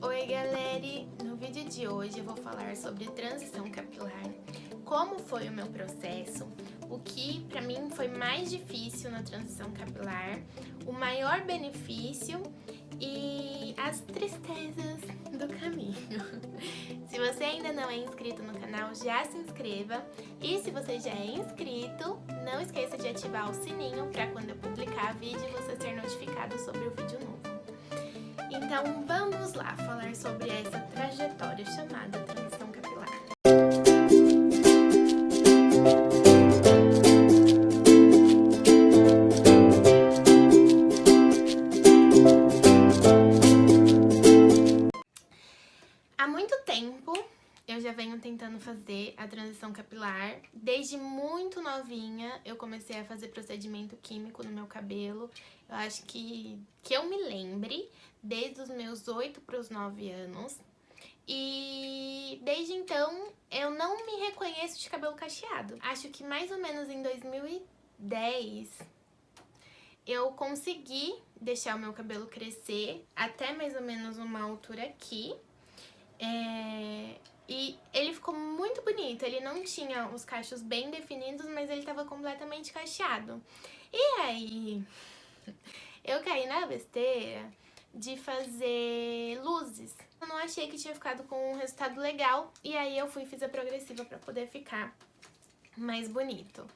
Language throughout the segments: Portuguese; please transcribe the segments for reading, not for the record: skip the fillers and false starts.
Oi galera, no vídeo de hoje eu vou falar sobre transição capilar, como foi o meu processo, o que pra mim foi mais difícil na transição capilar, o maior benefício e as tristezas do caminho. Se você ainda não é inscrito no canal, já se inscreva, e se você já é inscrito, não esqueça de ativar o sininho para quando eu publicar vídeo você ser notificado sobre o vídeo novo. Então vamos lá falar sobre essa trajetória chamada transição capilar. Há muito tempo eu já venho tentando fazer a transição capilar. Desde muito novinha eu comecei a fazer procedimento químico no meu cabelo. Eu acho que eu me lembre, desde os meus 8 para os 9 anos. E desde então eu não me reconheço de cabelo cacheado. Acho que mais ou menos em 2010 eu consegui deixar o meu cabelo crescer até mais ou menos uma altura aqui. E ele ficou muito bonito, ele não tinha os cachos bem definidos, mas ele tava completamente cacheado. E aí, eu caí na besteira de fazer luzes. Eu não achei que tinha ficado com um resultado legal, e aí eu fui e fiz a progressiva pra poder ficar mais bonito.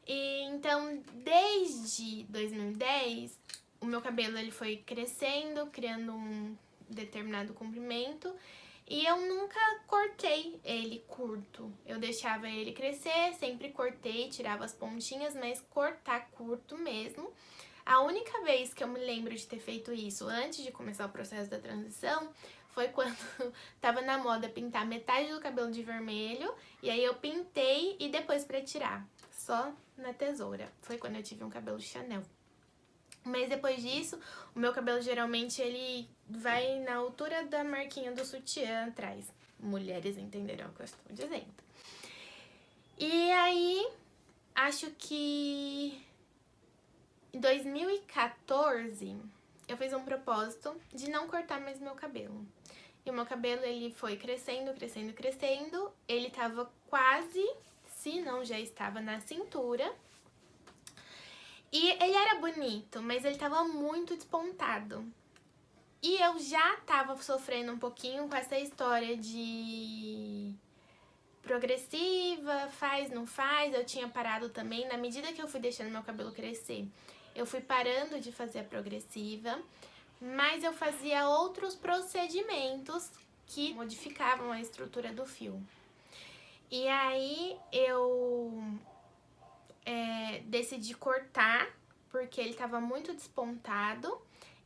E então, desde 2010, o meu cabelo ele foi crescendo, criando um determinado comprimento, e eu nunca cortei ele curto. Eu deixava ele crescer, sempre cortei, tirava as pontinhas, mas cortar curto mesmo. A única vez que eu me lembro de ter feito isso antes de começar o processo da transição foi quando tava na moda pintar metade do cabelo de vermelho, e aí eu pintei e depois pra tirar, só na tesoura. Foi quando eu tive um cabelo Chanel. Mas depois disso, o meu cabelo geralmente ele vai na altura da marquinha do sutiã atrás. Mulheres entenderão o que eu estou dizendo. E aí, acho que em 2014, eu fiz um propósito de não cortar mais meu cabelo. E o meu cabelo ele foi crescendo, crescendo, crescendo. Ele tava quase, se não já estava na cintura. E ele era bonito, mas ele tava muito despontado. E eu já tava sofrendo um pouquinho com essa história de progressiva, faz, não faz. Eu tinha parado também, na medida que eu fui deixando meu cabelo crescer, eu fui parando de fazer a progressiva, mas eu fazia outros procedimentos que modificavam a estrutura do fio. E aí eu decidi cortar, porque ele tava muito despontado,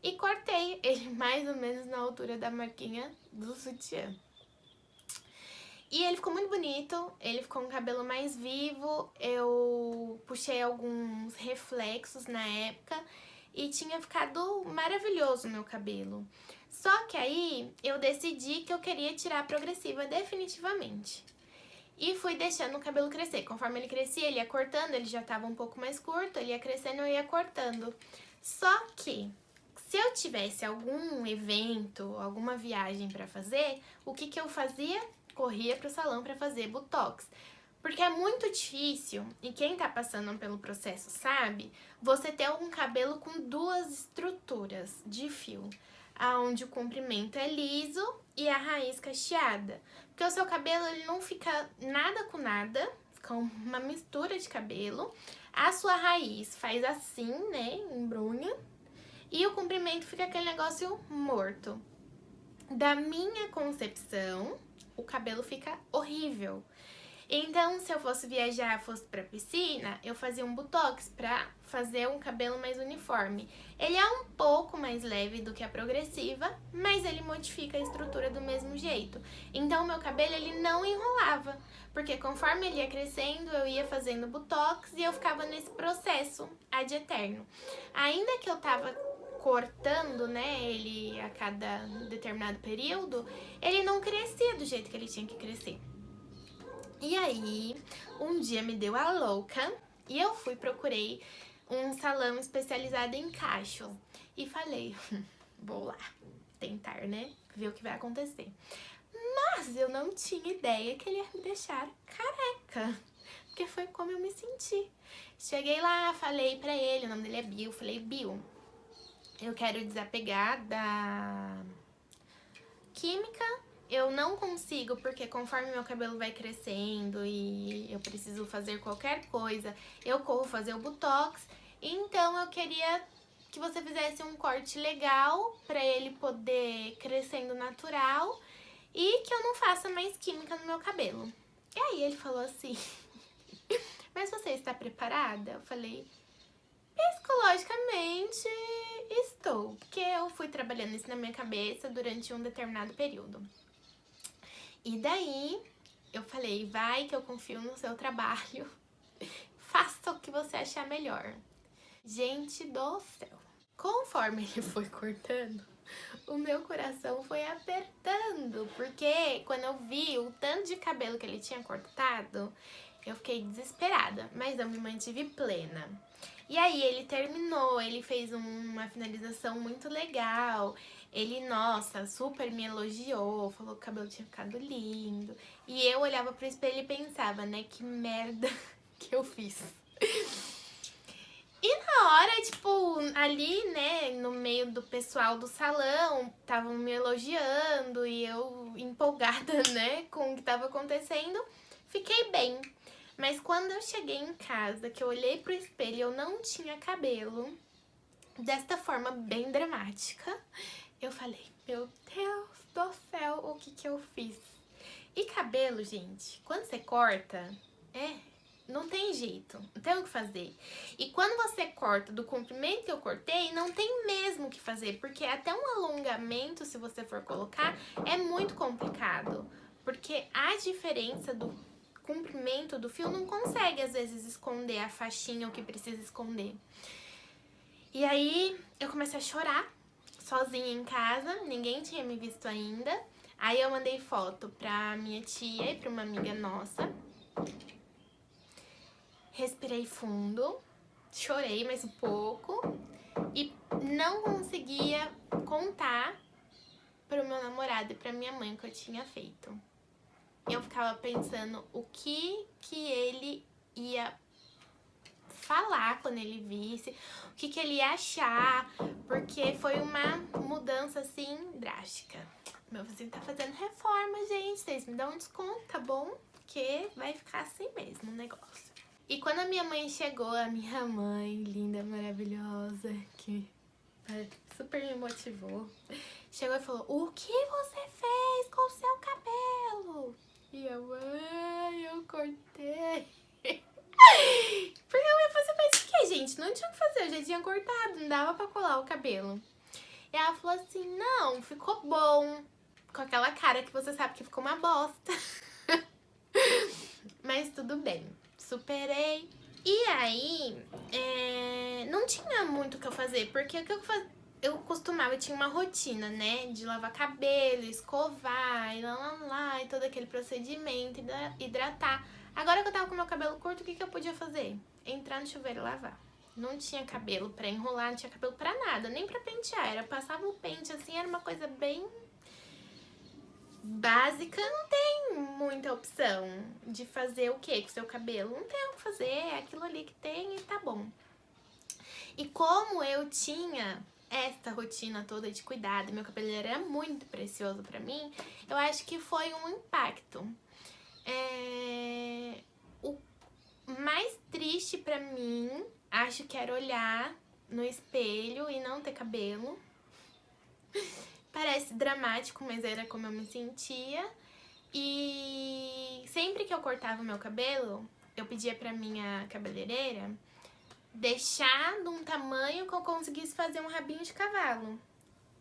e cortei ele mais ou menos na altura da marquinha do sutiã. E ele ficou muito bonito, ele ficou com o cabelo mais vivo, eu puxei alguns reflexos na época e tinha ficado maravilhoso o meu cabelo. Só que aí eu decidi que eu queria tirar a progressiva definitivamente. E fui deixando o cabelo crescer. Conforme ele crescia, ele ia cortando, ele já tava um pouco mais curto, ele ia crescendo, eu ia cortando. Só que, se eu tivesse algum evento, alguma viagem pra fazer, o que eu fazia? Corria pro salão pra fazer botox. Porque é muito difícil, e quem tá passando pelo processo sabe, você ter um cabelo com duas estruturas de fio, onde o comprimento é liso e a raiz cacheada. Porque o seu cabelo ele não fica nada com nada, fica uma mistura de cabelo. A sua raiz faz assim, né, embrunha, e o comprimento fica aquele negócio morto. Da minha concepção, o cabelo fica horrível. Então, se eu fosse viajar, fosse pra piscina, eu fazia um botox pra fazer um cabelo mais uniforme. Ele é um pouco mais leve do que a progressiva, mas ele modifica a estrutura do mesmo jeito. Então, o meu cabelo, ele não enrolava, porque conforme ele ia crescendo, eu ia fazendo botox e eu ficava nesse processo ad eterno. Ainda que eu tava cortando, né, ele a cada determinado período, ele não crescia do jeito que ele tinha que crescer. E aí, um dia me deu a louca e eu procurei um salão especializado em cacho. E falei, vou lá. tentar, né, ver o que vai acontecer. Mas eu não tinha ideia que ele ia me deixar careca, porque foi como eu me senti. Cheguei lá, falei pra ele, o nome dele é Bill, falei, Bill, eu quero desapegar da química, eu não consigo, porque conforme meu cabelo vai crescendo e eu preciso fazer qualquer coisa, eu corro fazer o botox, então eu queria que você fizesse um corte legal pra ele poder crescendo natural e que eu não faça mais química no meu cabelo. E aí ele falou assim, mas você está preparada? Eu falei, psicologicamente estou, porque eu fui trabalhando isso na minha cabeça durante um determinado período. E daí eu falei, vai que eu confio no seu trabalho, faça o que você achar melhor. Gente do céu, conforme ele foi cortando, o meu coração foi apertando, porque quando eu vi o tanto de cabelo que ele tinha cortado, eu fiquei desesperada, mas eu me mantive plena. E aí ele terminou, ele fez uma finalização muito legal, ele, nossa, super me elogiou, falou que o cabelo tinha ficado lindo. E eu olhava pro espelho e pensava, né, que merda que eu fiz. E na hora, tipo, ali, né, no meio do pessoal do salão, estavam me elogiando e eu empolgada, né, com o que tava acontecendo, fiquei bem. Mas quando eu cheguei em casa, que eu olhei pro espelho e eu não tinha cabelo, desta forma bem dramática, eu falei, meu Deus do céu, o que que eu fiz? E cabelo, gente, quando você corta, não tem jeito, não tem o que fazer. E quando você corta do comprimento que eu cortei, não tem mesmo o que fazer, porque até um alongamento, se você for colocar, é muito complicado. Porque a diferença do comprimento do fio não consegue, às vezes, esconder a faixinha, o que precisa esconder. E aí, eu comecei a chorar, sozinha em casa, ninguém tinha me visto ainda. Aí eu mandei foto pra minha tia e pra uma amiga nossa. Respirei fundo, chorei mais um pouco e não conseguia contar pro meu namorado e pra minha mãe o que eu tinha feito. Eu ficava pensando o que ele ia falar quando ele visse, o que ele ia achar, porque foi uma mudança assim drástica. Meu vizinho tá fazendo reforma, gente, vocês me dão um desconto, tá bom? Porque vai ficar assim mesmo o negócio. E quando a minha mãe chegou, a minha mãe linda, maravilhosa, que super me motivou, chegou e falou, o que você fez com o seu cabelo? E eu, mãe, eu cortei. Porque eu ia fazer mais o que, gente? Não tinha o que fazer, eu já tinha cortado, não dava pra colar o cabelo. E ela falou assim, não, ficou bom. Com aquela cara que você sabe que ficou uma bosta. Mas tudo bem, superei. E aí, não tinha muito o que eu fazer, porque o que eu costumava, eu tinha uma rotina, né, de lavar cabelo, escovar, e lá, e todo aquele procedimento, hidratar. Agora que eu tava com meu cabelo curto, o que eu podia fazer? Entrar no chuveiro e lavar. Não tinha cabelo pra enrolar, não tinha cabelo pra nada, nem pra pentear. Era passava o pente assim, era uma coisa bem básica, não tem muita opção de fazer o que com o seu cabelo. Não tem o que fazer, é aquilo ali que tem e tá bom. E como eu tinha esta rotina toda de cuidado, meu cabelo era muito precioso pra mim, eu acho que foi um impacto. O mais triste pra mim, acho que era olhar no espelho e não ter cabelo. Parece dramático, mas era como eu me sentia. E sempre que eu cortava o meu cabelo, eu pedia pra minha cabeleireira deixar de um tamanho que eu conseguisse fazer um rabinho de cavalo.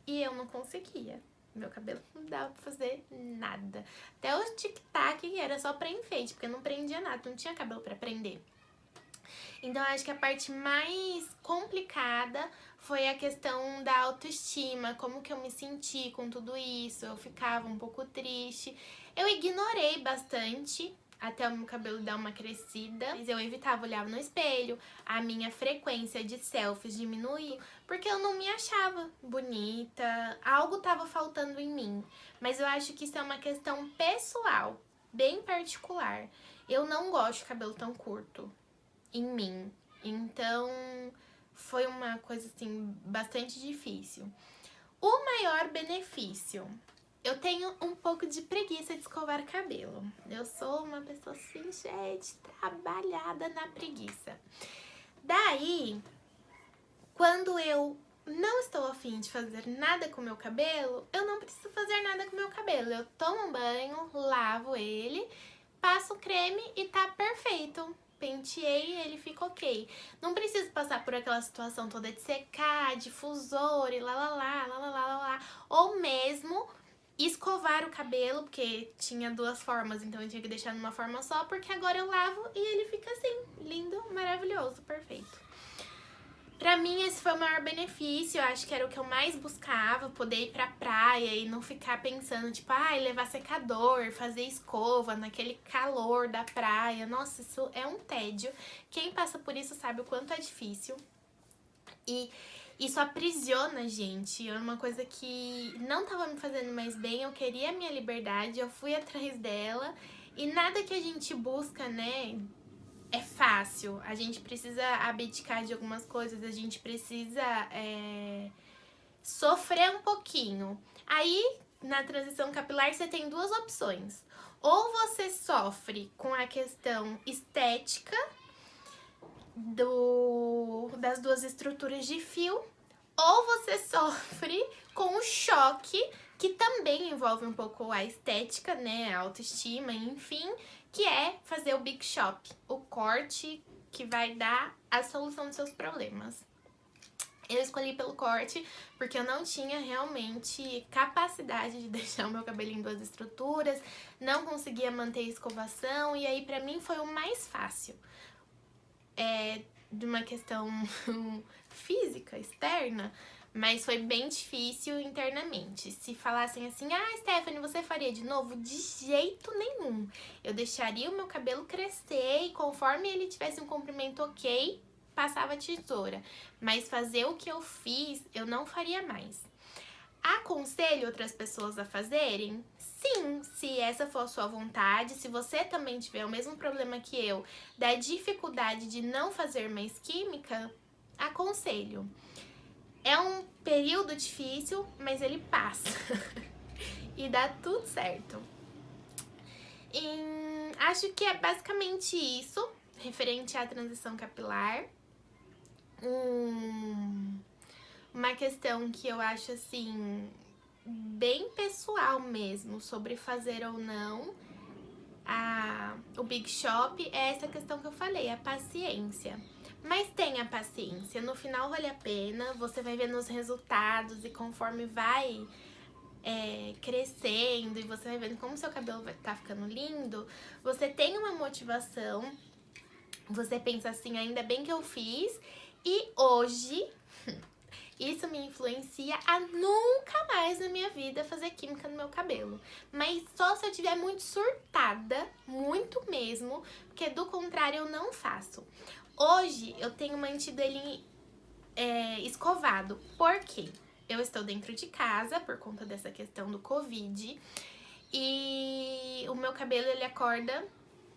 E eu não conseguia. Meu cabelo não dava pra fazer nada. Até o tic-tac era só pra enfeite, porque não prendia nada, não tinha cabelo pra prender. Então, eu acho que a parte mais complicada foi a questão da autoestima, como que eu me senti com tudo isso, eu ficava um pouco triste. Eu ignorei bastante até o meu cabelo dar uma crescida. Mas eu evitava olhar no espelho, a minha frequência de selfies diminuiu, porque eu não me achava bonita, algo tava faltando em mim. Mas eu acho que isso é uma questão pessoal, bem particular. Eu não gosto de cabelo tão curto em mim, então foi uma coisa assim bastante difícil. O maior benefício: eu tenho um pouco de preguiça de escovar cabelo. Eu sou uma pessoa assim, gente, trabalhada na preguiça. Daí, quando eu não estou afim de fazer nada com o meu cabelo, eu não preciso fazer nada com o meu cabelo. Eu tomo um banho, lavo ele, passo creme e tá perfeito. Penteei, ele fica ok. Não preciso passar por aquela situação toda de secar, difusor e lá lá lá, lá lá lá lá. Ou mesmo escovar o cabelo, porque tinha duas formas, então eu tinha que deixar numa forma só, porque agora eu lavo e ele fica assim, lindo, maravilhoso, perfeito. Pra mim esse foi o maior benefício, eu acho que era o que eu mais buscava, poder ir pra praia e não ficar pensando, tipo, levar secador, fazer escova naquele calor da praia. Nossa, isso é um tédio. Quem passa por isso sabe o quanto é difícil. E isso aprisiona a gente, é uma coisa que não tava me fazendo mais bem, eu queria a minha liberdade, eu fui atrás dela. E nada que a gente busca, né, é fácil. A gente precisa abdicar de algumas coisas, a gente precisa sofrer um pouquinho. Aí, na transição capilar, você tem duas opções. Ou você sofre com a questão estética das duas estruturas de fio, ou você sofre com o choque, que também envolve um pouco a estética, né, a autoestima, enfim, que é fazer o Big Shop, o corte que vai dar a solução dos seus problemas. Eu escolhi pelo corte porque eu não tinha realmente capacidade de deixar o meu cabelo em duas estruturas, não conseguia manter a escovação, e aí pra mim foi o mais fácil. De uma questão física, externa, mas foi bem difícil internamente. Se falassem assim, Stephanie, você faria de novo? De jeito nenhum. Eu deixaria o meu cabelo crescer e conforme ele tivesse um comprimento ok, passava a tesoura. Mas fazer o que eu fiz, eu não faria mais. Aconselho outras pessoas a fazerem? Sim, se essa for a sua vontade, se você também tiver o mesmo problema que eu, da dificuldade de não fazer mais química, aconselho. É um período difícil, mas ele passa e dá tudo certo. E acho que é basicamente isso, referente à transição capilar. Uma questão que eu acho assim bem pessoal mesmo, sobre fazer ou não o Big Shop, é essa questão que eu falei, a paciência. Mas tenha paciência, no final vale a pena, você vai vendo os resultados e conforme vai crescendo e você vai vendo como seu cabelo vai tá ficando lindo, você tem uma motivação, você pensa assim, ainda bem que eu fiz, e hoje isso me influencia a nunca mais na minha vida fazer química no meu cabelo. Mas só se eu estiver muito surtada, muito mesmo, porque do contrário eu não faço. Hoje eu tenho mantido ele escovado. Por quê? Eu estou dentro de casa por conta dessa questão do Covid e o meu cabelo ele acorda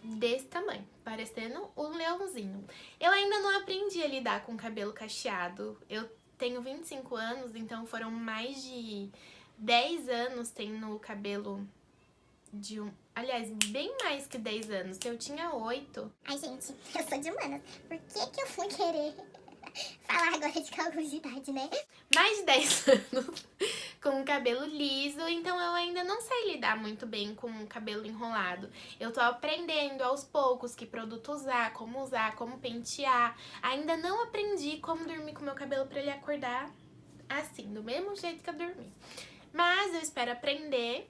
desse tamanho, parecendo um leãozinho. Eu ainda não aprendi a lidar com cabelo cacheado. Eu tenho 25 anos, então foram mais de 10 anos tendo o cabelo de aliás, bem mais que 10 anos. Eu tinha 8. Ai, gente, eu sou de humanas. Por que eu fui querer falar agora de cálculo de idade, né? Mais de 10 anos com o cabelo liso, então eu ainda não sei lidar muito bem com o cabelo enrolado. Eu tô aprendendo aos poucos que produto usar, como pentear. Ainda não aprendi como dormir com o meu cabelo pra ele acordar assim, do mesmo jeito que eu dormi. Mas eu espero aprender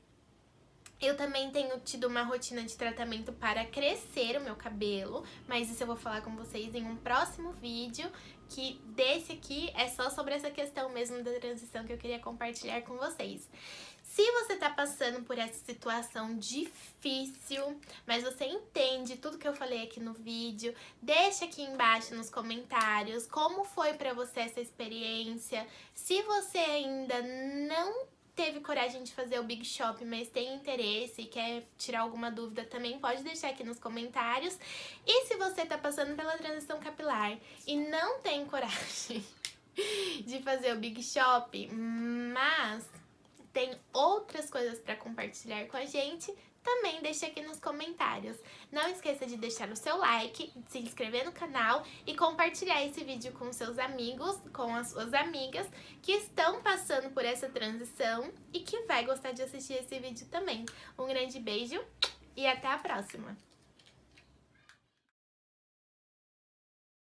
Eu também tenho tido uma rotina de tratamento para crescer o meu cabelo, mas isso eu vou falar com vocês em um próximo vídeo, que desse aqui é só sobre essa questão mesmo da transição que eu queria compartilhar com vocês. Se você tá passando por essa situação difícil, mas você entende tudo que eu falei aqui no vídeo, deixa aqui embaixo nos comentários como foi pra você essa experiência. Se você ainda não teve coragem de fazer o Big Shop, mas tem interesse e quer tirar alguma dúvida, também pode deixar aqui nos comentários. E se você tá passando pela transição capilar e não tem coragem de fazer o Big Shop, mas tem outras coisas para compartilhar com a gente, também deixa aqui nos comentários. Não esqueça de deixar o seu like, de se inscrever no canal e compartilhar esse vídeo com seus amigos, com as suas amigas que estão passando por essa transição e que vai gostar de assistir esse vídeo também. Um grande beijo e até a próxima!